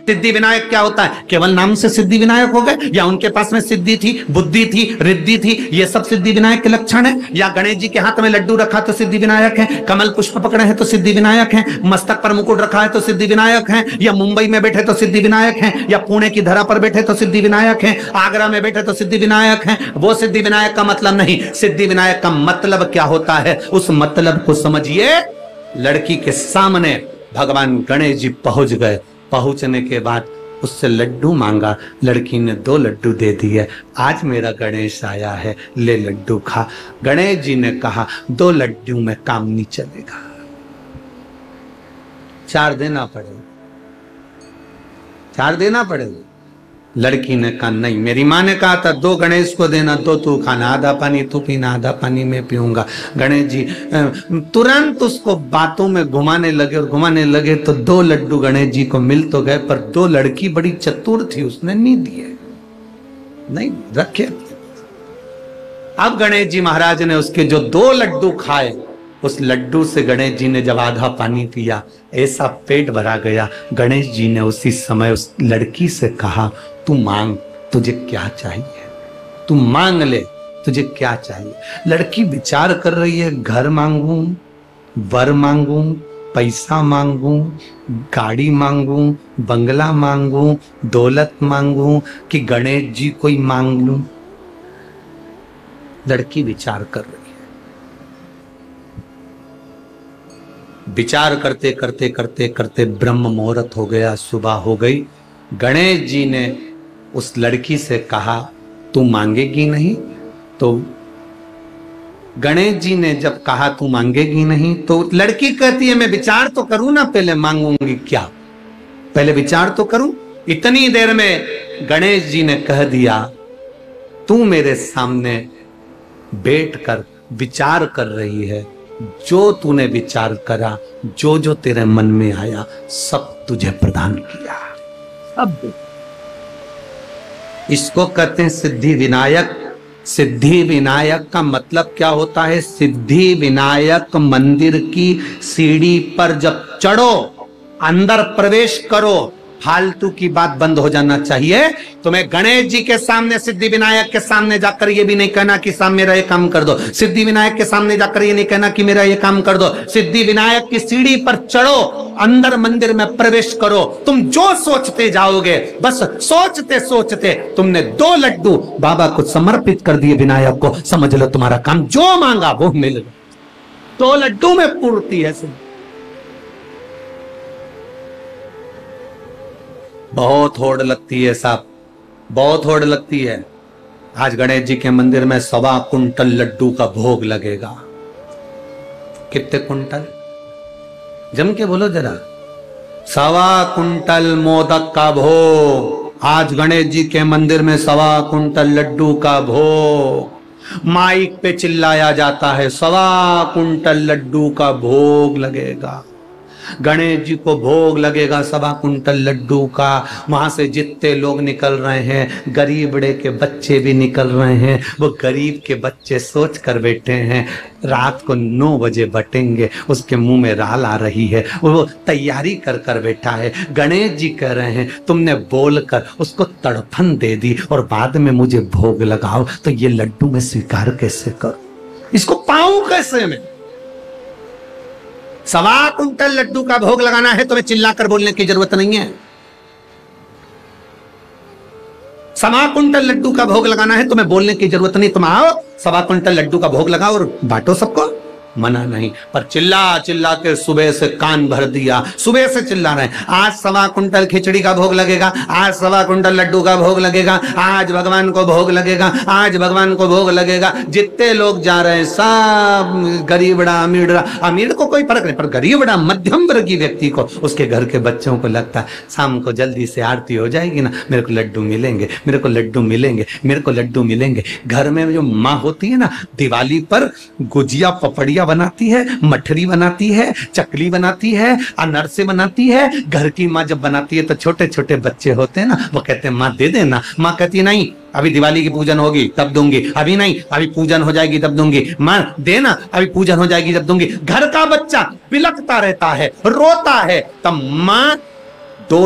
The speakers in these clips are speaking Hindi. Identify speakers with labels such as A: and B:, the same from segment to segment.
A: सिद्धि विनायक क्या होता है? केवल नाम से सिद्धि विनायक हो गए, या उनके पास में सिद्धि थी, बुद्धि थी, रिद्धि थी, ये सब सिद्धि विनायक के लक्षण है? या गणेश जी के हाथ में लड्डू रखा तो सिद्धि विनायक है, कमल पुष्प पकड़े हैं तो सिद्धि विनायक है, मस्तक पर मुकुट रखा है तो सिद्धि विनायक है, या मुंबई में बैठे तो सिद्धि विनायक है, या पुणे की धरा पर बैठे तो सिद्धि विनायक है, आगरा में बैठे तो सिद्धि विनायक है? वो सिद्धि विनायक का मतलब नहीं। सिद्धि विनायक का मतलब क्या होता है, उस मतलब को समझिए। लड़की के सामने भगवान गणेश जी पहुंच गए, पहुंचने के बाद उससे लड्डू मांगा, लड़की ने 2 लड्डू दे दिए। आज मेरा गणेश आया है, ले लड्डू खा। गणेश जी ने कहा 2 लड्डू में काम नहीं चलेगा, 4 देना पड़ेगा, 4 देना पड़ेगा। लड़की ने कहा नहीं, मेरी माँ ने कहा था 2 गणेश को देना, 2 तू खाना, आधा पानी तू पीना, आधा पानी मैं पीऊंगा। गणेश जी तुरंत उसको बातों में घुमाने लगे और घुमाने लगे तो 2 लड्डू गणेश जी को मिल तो गए, पर 2 लड़की बड़ी चतुर थी, उसने नहीं दिए, नहीं रखे। अब गणेश जी महाराज ने उसके जो 2 लड्डू खाए, उस लड्डू से गणेश जी ने जब आधा पानी पिया, ऐसा पेट भरा गया। गणेश जी ने उसी समय उस लड़की से कहा तू मांग, तुझे क्या चाहिए, तू मांग ले, तुझे क्या चाहिए। लड़की विचार कर रही है, घर मांगू, वर मांगू, पैसा मांगू, गाड़ी मांगू, बंगला मांगू, दौलत मांगू, कि गणेश जी को ही मांग लूं। लड़की विचार कर रही है। विचार करते करते करते करते ब्रह्म मुहूर्त हो गया, सुबह हो गई। गणेश जी ने उस लड़की से कहा तू मांगेगी नहीं? तो गणेश जी ने जब कहा तू मांगेगी नहीं, तो लड़की कहती है मैं विचार तो करूं ना, पहले मांगूंगी क्या, पहले विचार तो करूं। इतनी देर में गणेश जी ने कह दिया तू मेरे सामने बैठकर विचार कर रही है, जो तूने विचार करा, जो जो तेरे मन में आया, सब तुझे प्रदान किया, सब। इसको कहते हैं सिद्धि विनायक। सिद्धि विनायक का मतलब क्या होता है? सिद्धि विनायक मंदिर की सीढ़ी पर जब चढ़ो, अंदर प्रवेश करो, फालतू की बात बंद हो जाना चाहिए। तुम्हें गणेश जी के सामने, सिद्धि विनायक के सामने जाकर ये भी नहीं कहना कि साहब मेरा ये काम कर दो। सिद्धि विनायक के सामने जाकर ये नहीं कहना कि मेरा ये काम कर दो। सिद्धि विनायक की सीढ़ी पर चढ़ो, अंदर मंदिर में प्रवेश करो। तुम जो सोचते जाओगे, बस सोचते सोचते तुमने 2 लड्डू बाबा को समर्पित कर दिए, विनायक को, समझ लो तुम्हारा काम जो मांगा वो मिल गया। 2 लड्डू में पूर्ति है। बहुत होड़ लगती है साहब, बहुत होड़ लगती है। आज गणेश जी के मंदिर में 1.25 कुंटल लड्डू का भोग लगेगा। कितने कुंटल? जम के बोलो जरा। 1.25 कुंटल मोदक का भोग। आज गणेश जी के मंदिर में 1.25 कुंटल लड्डू का भोग। माइक पे चिल्लाया जाता है 1.25 कुंटल लड्डू का भोग लगेगा। गणेश जी को भोग लगेगा 1.25 कुंटल लड्डू का। वहां से जितने लोग निकल रहे हैं, गरीब बड़े के बच्चे भी निकल रहे हैं। वो गरीब के बच्चे सोच कर बैठे हैं रात को 9 बजे बटेंगे, उसके मुंह में राल आ रही है, वो तैयारी कर कर बैठा है। गणेश जी कह रहे हैं तुमने बोलकर उसको तड़फन दे दी और बाद में मुझे भोग लगाओ, तो ये लड्डू मैं स्वीकार कैसे करूं, इसको पाऊं कैसे मैं? 1.25 कुंटल लड्डू का भोग लगाना है, तुम्हें चिल्लाकर बोलने की जरूरत नहीं है। 1.25 कुंटल लड्डू का भोग लगाना है, तुम्हें बोलने की जरूरत नहीं। तुम आओ 1.25 कुंटल लड्डू का भोग लगाओ और बांटो सबको, मना नहीं। पर चिल्ला चिल्ला के सुबह से कान भर दिया, सुबह से चिल्ला रहे हैं आज 1.25 कुंटल खिचड़ी का भोग लगेगा, आज 1.25 कुंटल लड्डू का भोग लगेगा, आज भगवान को भोग लगेगा, आज भगवान को भोग लगेगा। जितने लोग जा रहे हैं सब गरीबड़ा अमीर, अमीर को कोई फर्क नहीं, पर गरीबड़ा मध्यम वर्गीय व्यक्ति को, उसके घर के बच्चों को लगता है शाम को जल्दी से आरती हो जाएगी ना, मेरे को लड्डू मिलेंगे, मेरे को लड्डू मिलेंगे, मेरे को लड्डू मिलेंगे। घर में जो माँ होती है ना, दिवाली पर गुजिया पपड़िया बनाती है, मठरी बनाती है, चकली बनाती है, अनरसे बनाती है। घर की माँ जब बनाती है तो छोटे छोटे बच्चे होते हैं ना, वो कहते हैं माँ दे देना। माँ कहती है नहीं, अभी दिवाली की पूजन होगी तब दूंगी, अभी नहीं, अभी पूजन हो जाएगी तब दूंगी। माँ देना, अभी पूजन हो जाएगी तब दूंगी। घर का बच्चा बिलखता रहता है, रोता है, तब माँ दो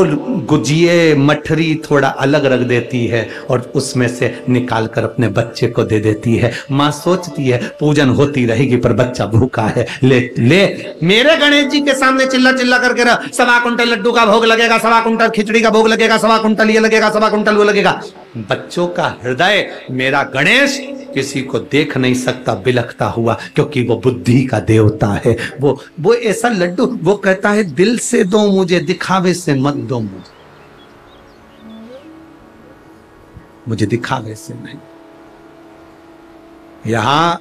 A: गुजिये मठरी थोड़ा अलग रख देती है और उसमें से निकाल कर अपने बच्चे को दे देती है। माँ सोचती है पूजन होती रहेगी पर बच्चा भूखा है, ले ले मेरे गणेश जी के सामने चिल्ला चिल्ला करके रह, 1.25 कुंटल लड्डू का भोग लगेगा, 1.25 कुंटल खिचड़ी का भोग लगेगा, 1.25 कुंटल ये लगेगा, 1.25 कुंटल वो लगेगा। बच्चों का हृदय मेरा गणेश किसी को देख नहीं सकता बिलखता हुआ, क्योंकि वो बुद्धि का देवता है। वो ऐसा लड्डू, वो कहता है दिल से दो मुझे, दिखावे से मत दो मुझे दिखावे से नहीं। यहां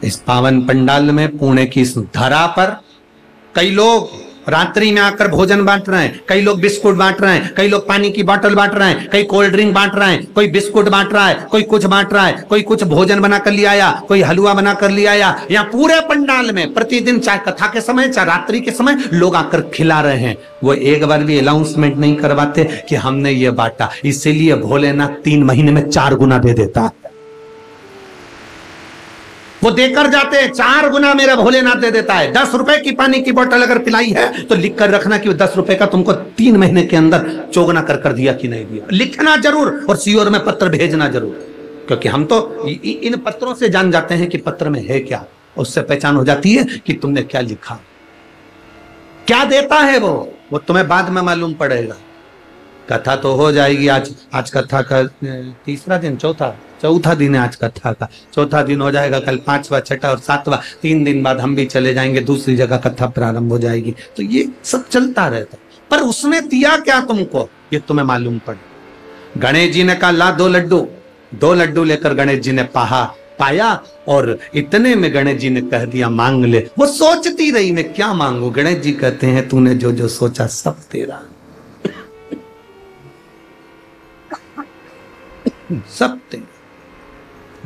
A: इस पावन पंडाल में, पुणे की इस धरा पर कई लोग रात्रि में आकर भोजन बांट रहे हैं, कई लोग बिस्कुट बांट रहे हैं, कई लोग पानी की बोतल बांट रहे हैं, कई कोल्ड ड्रिंक बांट रहे हैं, कोई बिस्कुट बांट रहा है, कोई कुछ बांट रहा है, कोई कुछ भोजन बना कर ले आया, कोई हलवा बना कर ले आया। यहाँ पूरे पंडाल में प्रतिदिन चाहे कथा के समय चाहे रात्रि के समय लोग आकर खिला रहे हैं। वो एक बार भी अनाउंसमेंट नहीं करवाते कि हमने ये बांटा, इसीलिए भोलेनाथ 3 महीने में 4 गुना दे देता है। वो देकर जाते हैं, 4 गुना मेरा भोलेनाथ दे देता है। 10 रुपए की पानी की बोतल अगर पिलाई है तो लिख कर रखना कि वो 10 रुपए का तुमको 3 महीने के अंदर चौगुना कर दिया कि नहीं दिया। लिखना जरूर और सीओर में पत्र भेजना जरूर, क्योंकि हम तो इन पत्रों से जान जाते हैं कि पत्र में है क्या, उससे पहचान हो जाती है कि तुमने क्या लिखा। क्या देता है वो तुम्हें बाद में मालूम पड़ेगा। कथा तो हो जाएगी। आज कथा का तीसरा दिन, चौथा दिन है आज कथा का। चौथा दिन हो जाएगा, कल 5वां, 6वां और 7वां, 3 दिन बाद हम भी चले जाएंगे, दूसरी जगह कथा प्रारंभ हो जाएगी। तो ये सब चलता रहता, पर उसने दिया क्या तुमको ये तुम्हें मालूम पड़े। गणेश जी ने कहा ला 2 लड्डू लेकर गणेश जी ने पाया और इतने में गणेश जी ने कह दिया मांग ले। वो सोचती रही मैं क्या मांगू। गणेश जी कहते हैं तूने जो जो सोचा सब तेरा, सब तेरा,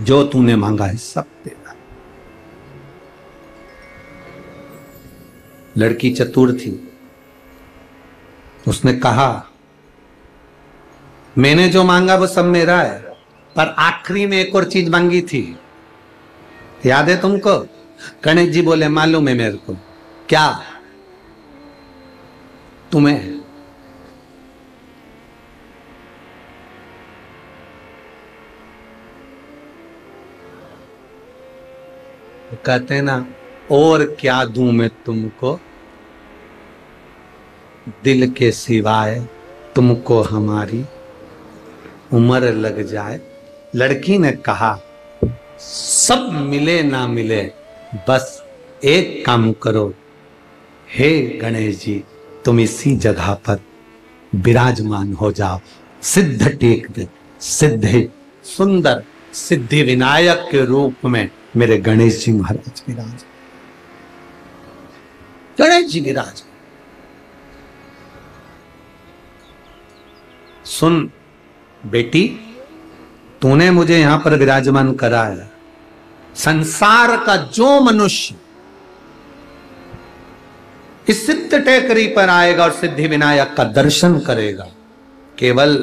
A: जो तूने मांगा है सब तेरा। लड़की चतुर थी, उसने कहा मैंने जो मांगा वो सब मेरा है, पर आखिरी में एक और चीज मांगी थी, याद है तुमको? गणेश जी बोले मालूम है मेरे को। क्या? तुम्हें। कहते हैं ना, और क्या दूं मैं तुमको, दिल के सिवाय तुमको हमारी उम्र लग जाए। लड़की ने कहा सब मिले ना मिले, बस एक काम करो, हे गणेश जी तुम इसी जगह पर विराजमान हो जाओ। सिद्ध टेक दे, सिद्धि सुंदर सिद्धि विनायक के रूप में मेरे गणेश जी महाराज विराज। गणेश जी विराज। सुन बेटी, तूने मुझे यहां पर विराजमान कराया। संसार का जो मनुष्य इस सिद्ध टेकरी पर आएगा और सिद्धि विनायक का दर्शन करेगा, केवल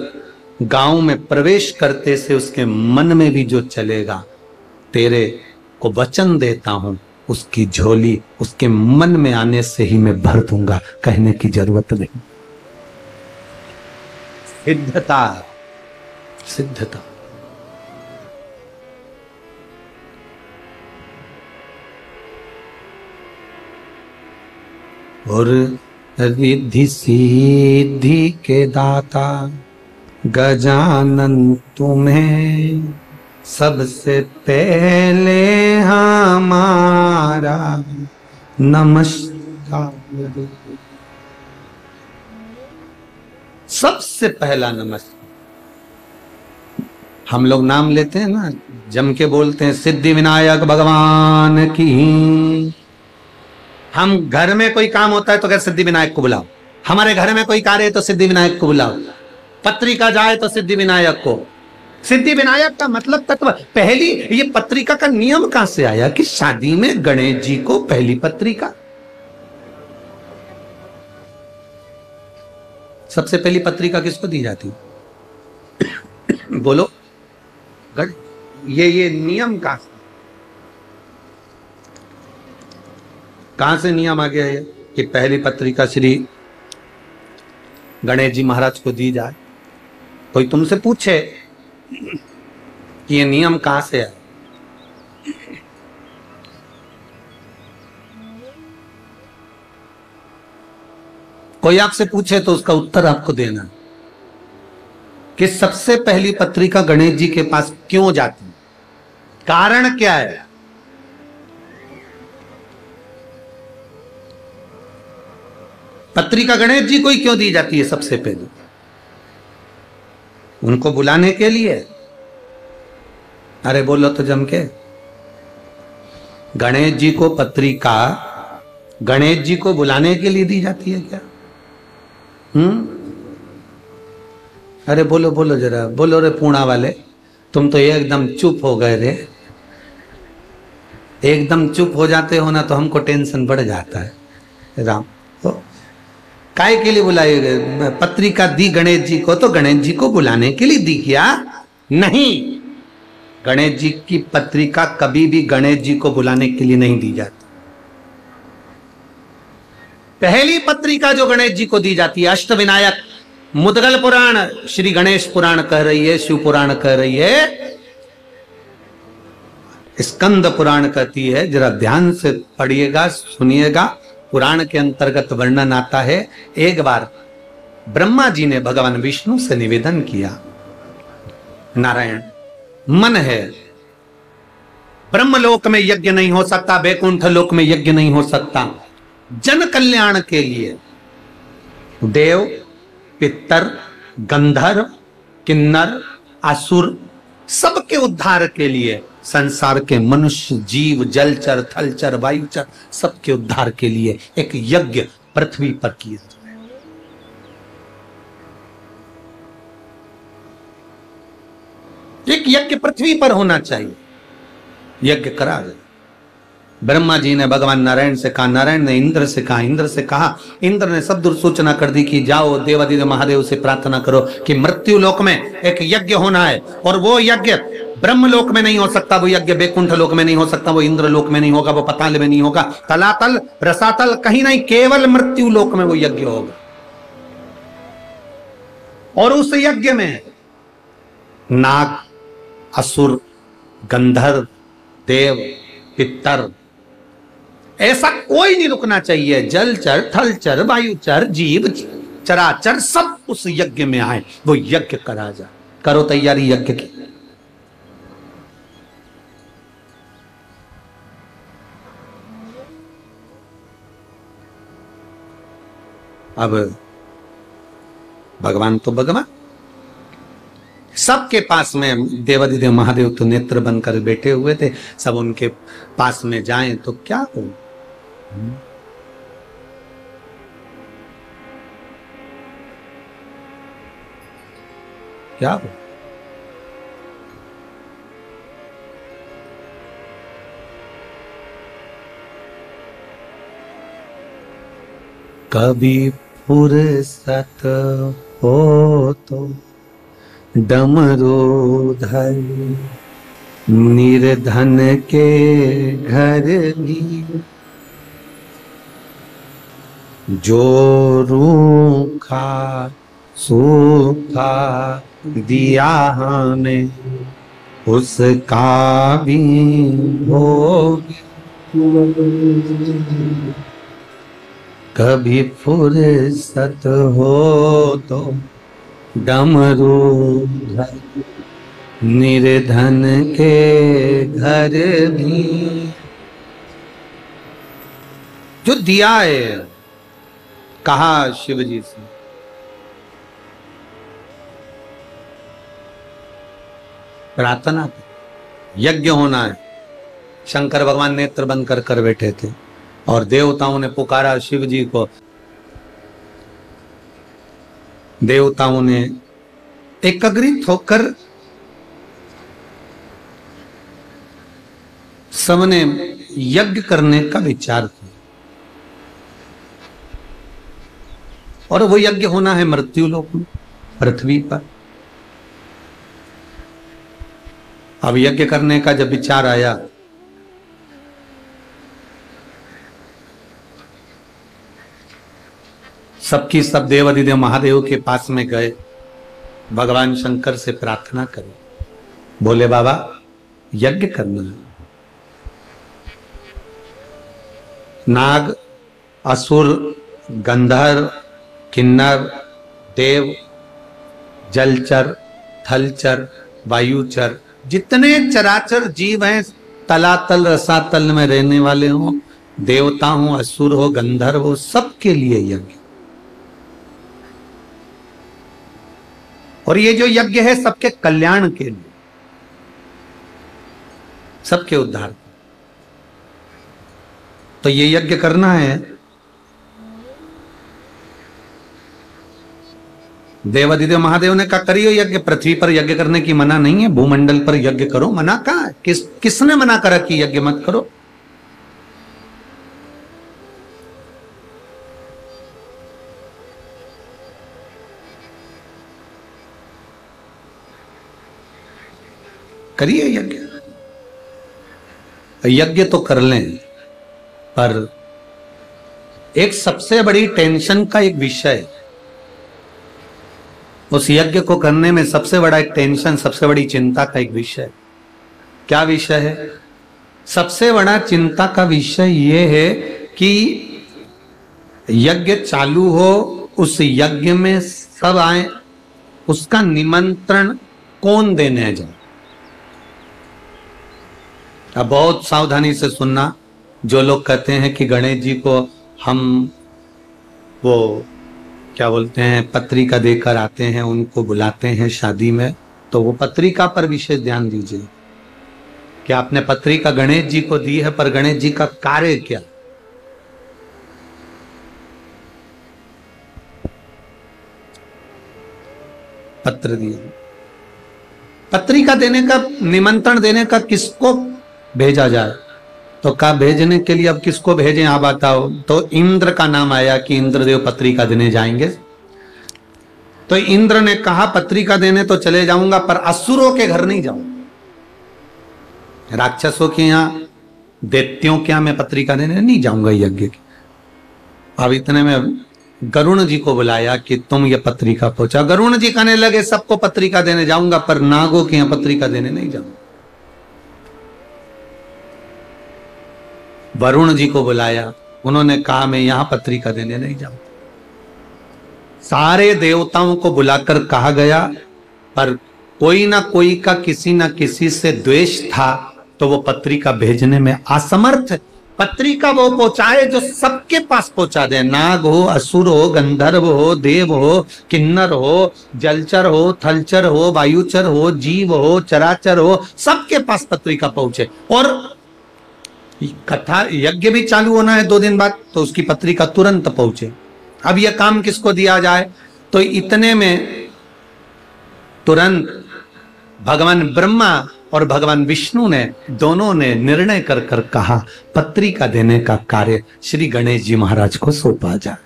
A: गांव में प्रवेश करते से उसके मन में भी जो चलेगा, तेरे को वचन देता हूं, उसकी झोली उसके मन में आने से ही मैं भर दूंगा, कहने की जरूरत नहीं। सिद्धता, सिद्धता। और रिद्धि सिद्धि के दाता गजानन तुम्हें सबसे पहले हमारा नमस्कार। सबसे पहला नमस्कार। हम लोग नाम लेते हैं ना, जम के बोलते हैं सिद्धि विनायक भगवान की। हम घर में कोई काम होता है तो क्या सिद्धि विनायक को बुलाओ, हमारे घर में कोई कार्य है तो सिद्धि विनायक को बुलाओ, पत्रिका जाए तो सिद्धि विनायक को। सिद्धि विनायक का मतलब तत्व। पहली ये पत्रिका का नियम कहां से आया कि शादी में गणेश जी को पहली पत्रिका? सबसे पहली पत्रिका किसको दी जाती? बोलो। ये नियम कहां से नियम आ गया है? कि पहली पत्रिका श्री गणेश जी महाराज को दी जाए। कोई तुमसे पूछे कि ये नियम कहां से है, कोई आपसे पूछे तो उसका उत्तर आपको देना कि सबसे पहली पत्रिका गणेश जी के पास क्यों जाती है, कारण क्या है। पत्रिका गणेश जी को ही क्यों दी जाती है सबसे पहले? उनको बुलाने के लिए। अरे बोलो तो जम के। गणेश जी को पत्रिका गणेश जी को बुलाने के लिए दी जाती है क्या? अरे बोलो बोलो जरा, बोलो रे पूणा वाले, तुम तो एकदम चुप हो गए रे। एकदम चुप हो जाते हो ना तो हमको टेंशन बढ़ जाता है। राम तो काय के लिए बुलाए गए? पत्रिका दी गणेश जी को तो गणेश जी को बुलाने के लिए दी क्या? नहीं, गणेश जी की पत्रिका कभी भी गणेश जी को बुलाने के लिए नहीं दी जाती। पहली पत्रिका जो गणेश जी को दी जाती है, अष्टविनायक मुद्गल पुराण, श्री गणेश पुराण कह रही है, शिव पुराण कह रही है, स्कंद पुराण कहती है, जरा ध्यान से पढ़िएगा सुनिएगा। पुराण के अंतर्गत वर्णन आता है, एक बार ब्रह्मा जी ने भगवान विष्णु से निवेदन किया, नारायण मन है, ब्रह्मलोक में यज्ञ नहीं हो सकता, बैकुंठ लोक में यज्ञ नहीं हो सकता, जन कल्याण के लिए देव पितर गंधर्व किन्नर असुर सबके उद्धार के लिए, संसार के मनुष्य जीव जलचर थलचर वायुचर सबके उद्धार के लिए एक यज्ञ पृथ्वी पर किया जाए। एक यज्ञ पृथ्वी पर होना चाहिए, यज्ञ करा जाए। ब्रह्मा जी ने भगवान नारायण से कहा, नारायण ने इंद्र से कहा, इंद्र से कहा, इंद्र ने सब सूचना कर दी कि जाओ देवादिदेव महादेव से प्रार्थना करो कि मृत्यु लोक में एक यज्ञ होना है, और वो यज्ञ ब्रह्म लोक में नहीं हो सकता, वो यज्ञ बैकुंठ लोक में नहीं हो सकता, वो इंद्र लोक में नहीं होगा, वो पाताल में नहीं होगा, तलातल रसातल कहीं नहीं, केवल मृत्यु लोक में वो यज्ञ होगा। और उस यज्ञ में नाग असुर गंधर्व देव पितर ऐसा कोई नहीं रुकना चाहिए, जलचर थलचर वायुचर जीव चराचर सब उस यज्ञ में आए, वो यज्ञ करा जाए। करो तैयारी यज्ञ की। अब भगवान तो भगवान, सबके पास में देवादिदेव महादेव तो नेत्र बनकर बैठे हुए थे, सब उनके पास में जाएं तो क्या हो? क्या हो? कभी फुर्सत हो तो डमरू धर निर्धन के घर भी, जो रूखा सूखा दिया हमें उसका भी भोग। कभी फुर्सत हो तो डमरू धर निर्धन के घर भी, जो दिया है, कहा शिव जी से, प्रार्थना यज्ञ होना है। शंकर भगवान नेत्र बंद कर बैठे थे और देवताओं ने पुकारा शिव जी को। देवताओं ने एकत्रित होकर सबने यज्ञ करने का विचार किया, और वो यज्ञ होना है मृत्यु लोक में, पृथ्वी पर। अब यज्ञ करने का जब विचार आया, सबकी सब देवाधिदेव महादेव के पास में गए, भगवान शंकर से प्रार्थना करी, बोले बाबा यज्ञ करना है। नाग, असुर, गंधर्व, किन्नर, देव, जलचर, थलचर, वायुचर, जितने चराचर जीव हैं, तलातल रसातल में रहने वाले हों, देवता हो, असुर हो, गंधर्व हो, सबके लिए यज्ञ। और ये जो यज्ञ है सबके कल्याण के लिए, सबके उद्धार। तो ये यज्ञ करना है। देवाधिदेव महादेव ने कहा करियो यज्ञ। पृथ्वी पर यज्ञ करने की मना नहीं है, भूमंडल पर यज्ञ करो। मना कहां है? किसने मना करा कि यज्ञ मत करो? करिए यज्ञ। यज्ञ तो कर लें, पर एक सबसे बड़ी टेंशन का एक विषय, उस यज्ञ को करने में सबसे बड़ा एक टेंशन, सबसे बड़ी चिंता का एक विषय, क्या विषय है? सबसे बड़ा चिंता का विषय यह है कि यज्ञ चालू हो, उस यज्ञ में सब आए, उसका निमंत्रण कौन देने जाए। अब बहुत सावधानी से सुनना। जो लोग कहते हैं कि गणेश जी को हम वो क्या बोलते हैं पत्रिका देकर आते हैं, उनको बुलाते हैं शादी में, तो वो पत्रिका पर विशेष ध्यान दीजिए कि आपने पत्रिका गणेश जी को दी है, पर गणेश जी का कार्य क्या? पत्र दिया, पत्रिका देने का, निमंत्रण देने का किसको भेजा जाए? तो कहा भेजने के लिए अब किसको भेजें आप बताओ। तो इंद्र का नाम आया कि इंद्रदेव पत्रिका देने जाएंगे। तो इंद्र ने कहा पत्रिका देने तो चले जाऊंगा, पर असुरों के घर नहीं जाऊंगा, राक्षसों के यहां, दैत्यों के यहां मैं पत्रिका देने नहीं जाऊंगा यज्ञ की। अब इतने में गरुण जी को बुलाया कि तुम ये पत्रिका पहुंचा। गरुण जी कहने लगे सबको पत्रिका देने जाऊंगा, पर नागों के यहां पत्रिका देने नहीं जाऊंगा। वरुण जी को बुलाया, उन्होंने कहा मैं यहां पत्रिका देने नहीं जाऊंगा। सारे देवताओं को बुलाकर कहा गया, पर कोई ना कोई का किसी ना किसी से द्वेष था, तो वो पत्रिका भेजने में असमर्थ। पत्रिका वो पहुंचाए जो सबके पास पहुंचा दे, नाग हो, असुर हो, गंधर्व हो, देव हो, किन्नर हो, जलचर हो, थलचर हो, वायुचर हो, जीव हो, चराचर हो, सबके पास पत्रिका पहुंचे। और कथा यज्ञ भी चालू होना है 2 दिन बाद, तो उसकी पत्रिका तुरंत पहुंचे। अब यह काम किसको दिया जाए? तो इतने में तुरंत भगवान ब्रह्मा और भगवान विष्णु ने, दोनों ने निर्णय कर कर कहा पत्रिका देने का कार्य श्री गणेश जी महाराज को सौंपा जाए।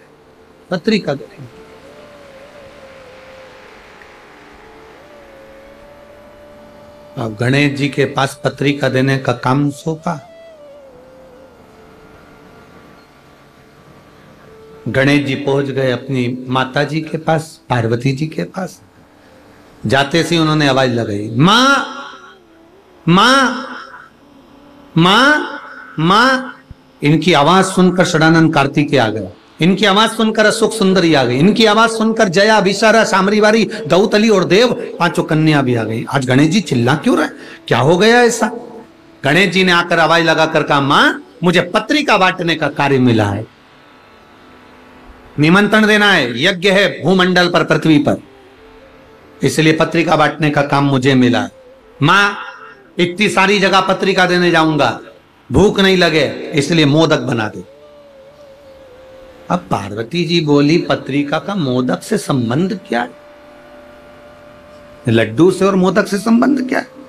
A: पत्रिका देने, अब गणेश जी के पास पत्रिका देने का काम सौंपा। गणेश जी पहुंच गए अपनी माता जी के पास, पार्वती जी के पास। जाते से उन्होंने आवाज लगाई, मां मां मां मां। इनकी आवाज सुनकर षडानंद कार्तिकेय आ गया, इनकी आवाज सुनकर अशोक सुंदरी आ गई, इनकी आवाज सुनकर जया, विशारा, सामरीवारी, दौतली और देव, 5 कन्या भी आ गई। आज गणेश जी चिल्ला क्यों रहे? क्या हो गया ऐसा? गणेश जी ने आकर आवाज लगाकर कहा, मां मुझे पत्रिका बांटने का कार्य मिला है, निमंत्रण देना है, यज्ञ है भूमंडल पर, पृथ्वी पर, इसलिए पत्रिका बांटने का काम मुझे मिला। मां इतनी सारी जगह पत्रिका देने जाऊंगा, भूख नहीं लगे इसलिए मोदक बना दे। अब पार्वती जी बोली पत्रिका का मोदक से संबंध क्या है? लड्डू से और मोदक से संबंध क्या है?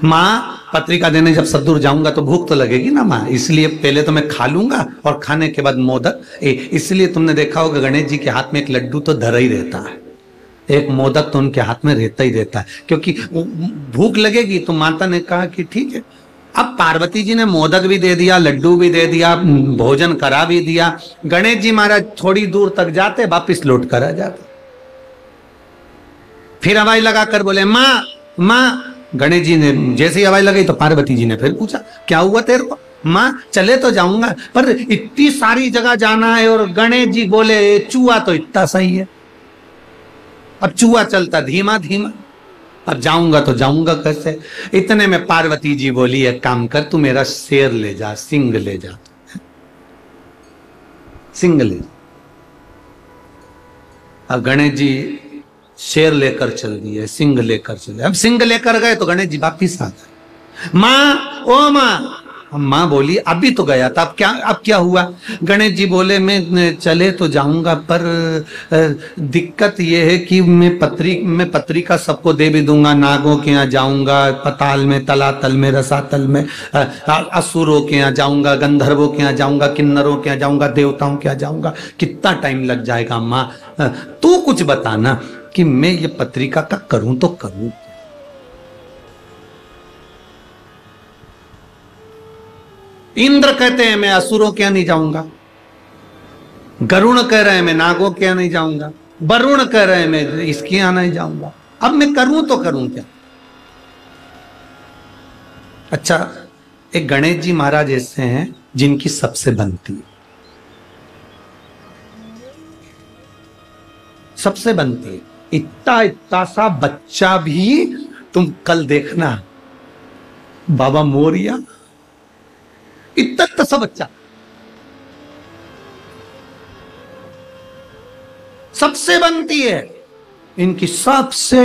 A: मां पत्रिका देने जब सब दूर जाऊंगा तो भूख तो लगेगी ना मां, इसलिए पहले तो मैं खा लूंगा और खाने के बाद मोदक। इसलिए तुमने देखा होगा गणेश जी के हाथ में एक लड्डू तो धरा ही रहता है, एक मोदक तो उनके हाथ में रहता ही रहता है, क्योंकि भूख लगेगी। तो माता ने कहा कि ठीक है। अब पार्वती जी ने मोदक भी दे दिया, लड्डू भी दे दिया, भोजन करा भी दिया। गणेश जी महाराज थोड़ी दूर तक जाते, वापिस लौट कर आ जाते। फिर हवाई लगाकर बोले माँ माँ। गणेश जी ने जैसी हवाई लगाई तो पार्वती जी ने फिर पूछा क्या हुआ तेरे को? माँ चले तो जाऊंगा पर इतनी सारी जगह जाना है। और गणेश जी बोले चूहा तो इतना सही है, अब चूहा चलता धीमा धीमा, अब जाऊंगा तो जाऊंगा कैसे? इतने में पार्वती जी बोली एक काम कर, तू मेरा शेर ले जा, सिंह ले जा, सिंह ले जा। अब गणेश जी शेर लेकर चल दिए, सिंह लेकर चले। अब सिंह लेकर गए तो गणेश जी वापिस आ गए। माँ ओ माँ। माँ बोली अभी तो गया था, अब क्या हुआ? गणेश जी बोले मैं चले तो जाऊंगा पर दिक्कत यह है कि मैं पत्रिका सबको दे भी दूंगा, नागों के यहाँ जाऊंगा, पताल में, तलातल में, रसातल में, असुरों के यहाँ जाऊंगा, गंधर्वों के यहाँ जाऊंगा, किन्नरों के यहाँ जाऊंगा, देवताओं के यहाँ जाऊंगा, कितना टाइम लग जाएगा? माँ तू कुछ बताना कि मैं ये पत्रिका का करूं तो करूं। इंद्र कहते हैं मैं असुरों के यहाँ नहीं जाऊंगा, गरुण कह रहे हैं मैं नागों के यहाँ नहीं जाऊंगा, वरुण कह रहे हैं मैं इसके यहाँ नहीं जाऊंगा, अब मैं करूं तो करूं क्या? अच्छा, एक गणेश जी महाराज ऐसे हैं जिनकी सबसे बनती है, सबसे बनती है। इतना इतना सा बच्चा भी, तुम कल देखना बाबा मोरिया, इतना सा बच्चा सबसे बनती है इनकी, सबसे।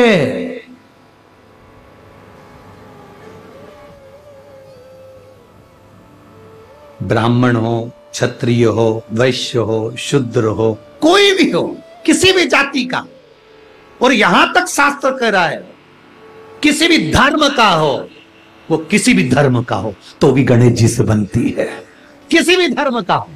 A: ब्राह्मण हो, क्षत्रिय हो, वैश्य हो, शूद्र हो, कोई भी हो, किसी भी जाति का, और यहां तक शास्त्र कह रहा है किसी भी धर्म का हो, वो किसी भी धर्म का हो तो भी गणेश जी से बनती है, किसी भी धर्म का हो।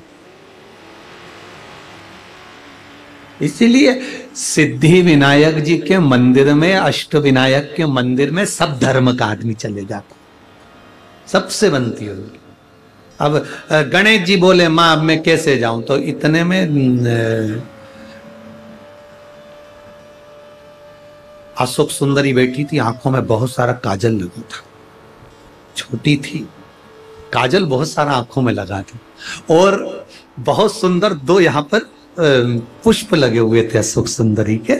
A: इसीलिए सिद्धि विनायक जी के मंदिर में, अष्ट विनायक के मंदिर में सब धर्म का आदमी चले जाता, सबसे बनती है। अब गणेश जी बोले मां अब मैं कैसे जाऊं? तो इतने में अशोक सुंदरी बैठी थी, आंखों में बहुत सारा काजल लगा था, छोटी थी, काजल बहुत सारा आंखों में लगा था, और बहुत सुंदर दो यहाँ पर पुष्प लगे हुए थे अशोक सुंदरी के,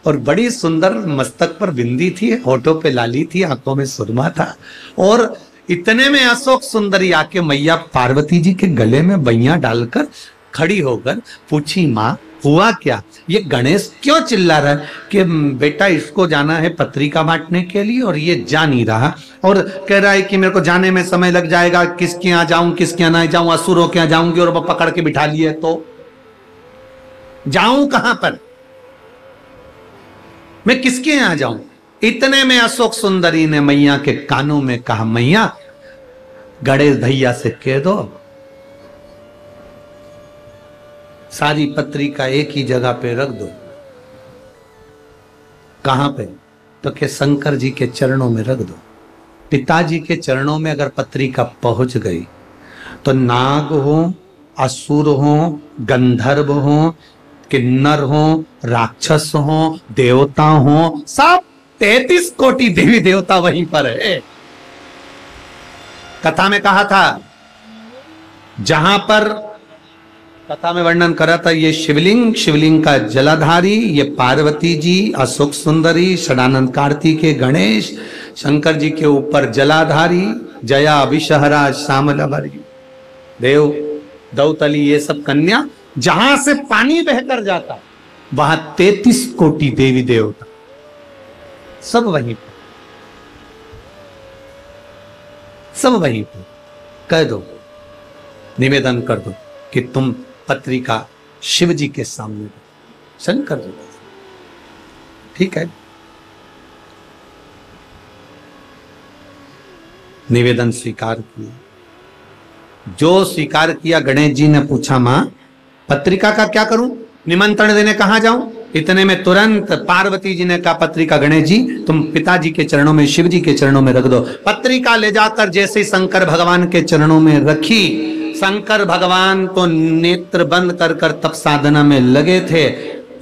A: और बड़ी सुंदर मस्तक पर बिंदी थी, होठों पे लाली थी, आंखों में सुरमा था। और इतने में अशोक सुंदरी आके मैया पार्वती जी के गले में बैया डालकर खड़ी होकर पूछी माँ हुआ क्या? ये गणेश क्यों चिल्ला रहा है कि बेटा इसको जाना है पत्रिका बांटने के लिए और ये जा नहीं रहा, और कह रहा है कि मेरे को जाने में समय लग जाएगा, किसके यहाँ जाऊं किसके यहाँ नहीं जाऊं, असुरों के यहाँ जाऊंगी और वो पकड़ के बिठा लिए तो जाऊं कहां पर, मैं किसके यहाँ जाऊं? इतने में अशोक सुंदरी ने मैया के कानों में कहा मैया गणेश भैया से कह दो सारी पत्रिका एक ही जगह पे रख दो। कहां पे? तो के शंकर जी के चरणों में रख दो। पिताजी के चरणों में अगर पत्रिका पहुंच गई तो नाग हो, असुर हो, गंधर्व हो, किन्नर हो, राक्षस हो, देवता हो, सब 33 कोटि देवी देवता वहीं पर है। कथा में कहा था, जहां पर कथा में वर्णन करा था, ये शिवलिंग, शिवलिंग का जलाधारी, ये पार्वती जी, अशोक सुंदरी, षडानंद कार्तिकेय, गणेश, शंकर जी के ऊपर जलाधारी, जया, विषहरा, श्यामलवरी, देव, दौतली, ये सब कन्या, जहां से पानी बहकर जाता वहां 33 कोटि देवी देवता सब वहीं पर, सब वहीं पर। कह दो, निवेदन कर दो कि तुम पत्रिका शिव जी के सामने, शंकर जी, ठीक है? निवेदन स्वीकार किया। जो स्वीकार किया, गणेश जी ने पूछा मां पत्रिका का क्या करूं, निमंत्रण देने कहां जाऊं? इतने में तुरंत पार्वती जी ने कहा पत्रिका गणेश जी तुम पिताजी के चरणों में, शिव जी के चरणों में रख दो। पत्रिका ले जाकर जैसे ही शंकर भगवान के चरणों में रखी, शंकर भगवान तो नेत्र बंद कर कर तप साधना में लगे थे।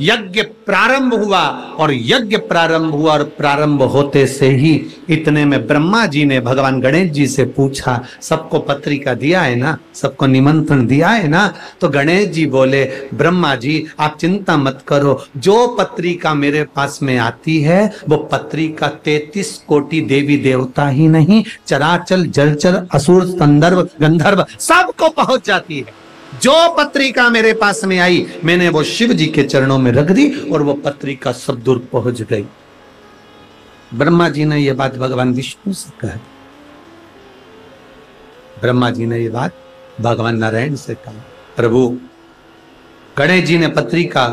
A: यज्ञ प्रारंभ हुआ और यज्ञ प्रारंभ हुआ और प्रारंभ होते से ही इतने में ब्रह्मा जी ने भगवान गणेश जी से पूछा, सबको पत्रिका दिया है ना, सबको निमंत्रण दिया है ना? तो गणेश जी बोले, ब्रह्मा जी आप चिंता मत करो, जो पत्रिका मेरे पास में आती है वो पत्रिका 33 कोटि देवी देवता ही नहीं, चराचर जलचर असुर संदर्भ गंधर्व सबको पहुंच जाती है। जो पत्रिका मेरे पास में आई मैंने वो शिव जी के चरणों में रख दी और वो पत्रिका सब दूर पहुंच गई। ब्रह्मा जी ने ये बात भगवान विष्णु से कहा, ब्रह्मा जी ने ये बात भगवान नारायण से कहा। प्रभु गणेश जी ने पत्रिका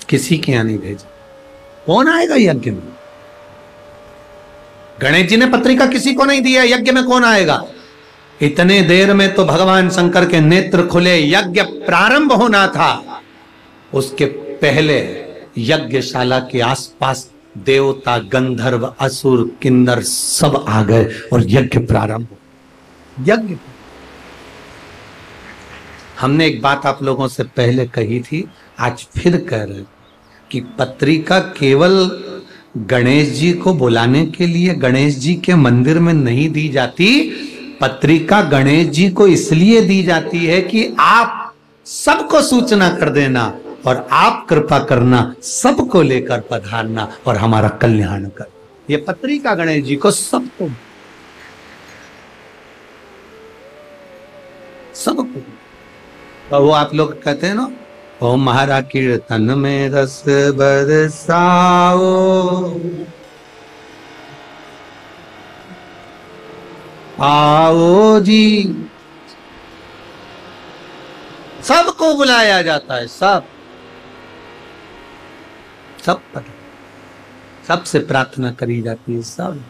A: किसी के यहां नहीं भेजी, कौन आएगा यज्ञ में? गणेश जी ने पत्रिका किसी को नहीं दिया, यज्ञ में कौन आएगा? इतने देर में तो भगवान शंकर के नेत्र खुले, यज्ञ प्रारंभ होना था। उसके पहले यज्ञशाला के आसपास देवता गंधर्व असुर किन्नर सब आ गए और यज्ञ प्रारंभ हो। यज्ञ हमने एक बात आप लोगों से पहले कही थी, आज फिर कह रहे कि पत्रिका केवल गणेश जी को बुलाने के लिए गणेश जी के मंदिर में नहीं दी जाती। पत्रिका गणेश जी को इसलिए दी जाती है कि आप सबको सूचना कर देना और आप कृपा करना, सबको लेकर पधारना और हमारा कल्याण कर। ये पत्रिका गणेश जी को सबको तो वो आप लोग कहते हैं ना, ओ महारा कीर्तन में रस बरसाओ, आओ जी। सबको बुलाया जाता है, सबसे प्रार्थना करी जाती है। सब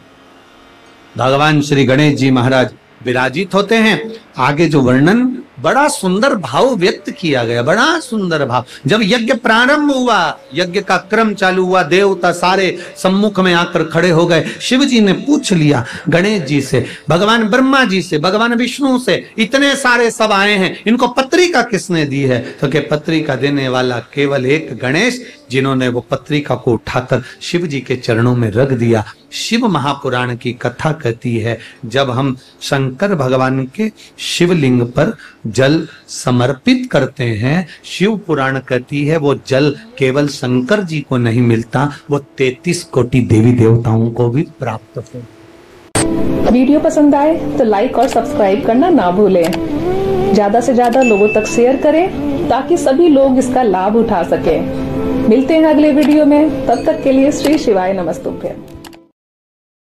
A: भगवान श्री गणेश जी महाराज विराजित होते हैं। आगे जो वर्णन बड़ा सुंदर भाव व्यक्त किया गया, बड़ा सुंदर भाव। जब यज्ञ प्रारंभ हुआ, यज्ञ का क्रम चालू हुआ, देवता सारे सम्मुख में आकर खड़े हो गए। शिव जी ने पूछ लिया गणेश जी से, भगवान ब्रह्मा जी से, भगवान विष्णु से, इतने सारे सब आए हैं, इनको पत्रिका किसने दी है? तो कि पत्रिका देने वाला केवल एक गणेश, जिन्होंने वो पत्रिका को उठाकर शिव जी के चरणों में रख दिया। शिव महापुराण की कथा कहती है, जब हम शंकर भगवान के शिवलिंग पर जल समर्पित करते हैं, शिव पुराण कहती है वो जल केवल शंकर जी को नहीं मिलता, वो 33 कोटि देवी देवताओं को भी प्राप्त हो।
B: वीडियो पसंद आए तो लाइक और सब्सक्राइब करना ना भूलें। ज्यादा से ज्यादा लोगों तक शेयर करें ताकि सभी लोग इसका लाभ उठा सकें। मिलते हैं अगले वीडियो में, तब तक के लिए श्री शिवाय नमस्तुभ्यं।